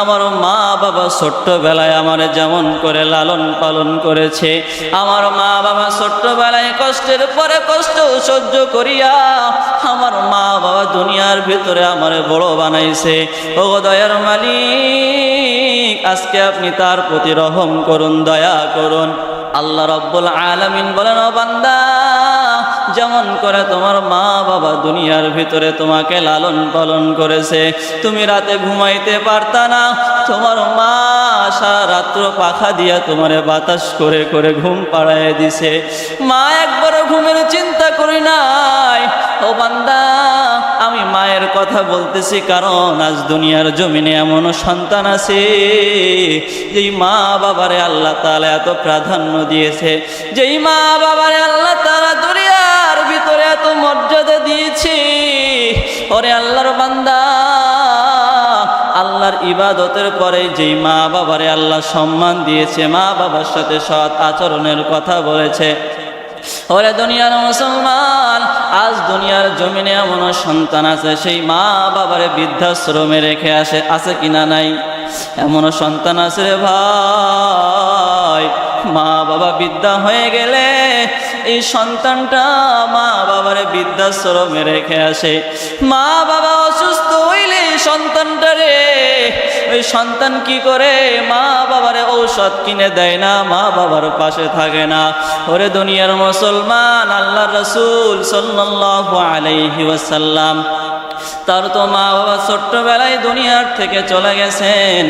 আমার মা বাবা ছোট্টবেলায় আমার যেমন করে লালন পালন করেছে, আমার মা বাবা ছোট্টবেলায় কষ্টের পরে কষ্ট সহ্য করিয়া আমার মা বাবা দুনিয়ার ভিতরে আমার বড় বানাইছে। ও দয়ার মালিক, আজকে আপনি তার প্রতি রহম করুন, দয়া করুন। আল্লাহ রাব্বুল আলামিন বলেন, ও বান্দা, যেমন করে তোমার মা বাবা দুনিয়ার ভিতরে তোমাকে লালন পালন করেছে, তুমি রাতে ঘুমাইতে পারতা না, তোমার মা সারা রাত্র পাখা দিয়া তোমারে বাতাস করে করে ঘুম পাড়ায় দিছে, মা একবারও ঘুমের চিন্তা করি নাই। ও বান্দা, আমি মায়ের কথা বলতেছি, কারণ আজ দুনিয়ার জমিনে এমন সন্তান আছে যেই মা বাবারে আল্লাহ তাআলা এত প্রাধান্য দিয়েছে, যেই মা বাবারে আল্লাহ তাআলা দুনিয়ার ভিতরে এত মর্যাদা দিয়েছে। ওরে আল্লাহর বান্দা, আল্লাহর ইবাদতের পরে যেই মা বাবারে আল্লাহ সম্মান দিয়েছে, মা বাবার সাথে সৎ আচরণের কথা বলেছে, ওরে দুনিয়ার মুসলমান, আজ দুনিয়ার জমিনে এমন সন্তান আছে সেই মা বাবারে বৃদ্ধাশ্রমে রেখে আছে কিনা নাই? এমন সন্তান আছে রে ভাই, মা বাবা বৃদ্ধা হয়ে গেলে এই সন্তানটা মা বাবারে বৃদ্ধাশ্রমে রেখে আসে। মা বাবা অসুস্থ হইলে সন্তানটারে, ওই সন্তান কি করে? মা বাবারে ঔষধ কিনে দেয় না, মা বাবার পাশে থাকে না। ওরে দুনিয়ার মুসলমান, আল্লাহর রাসূল সাল্লাল্লাহু আলাইহি ওয়াসাল্লাম, তার তো মা বাবা ছোট্টবেলায় দুনিয়ার থেকে চলে গেছেন।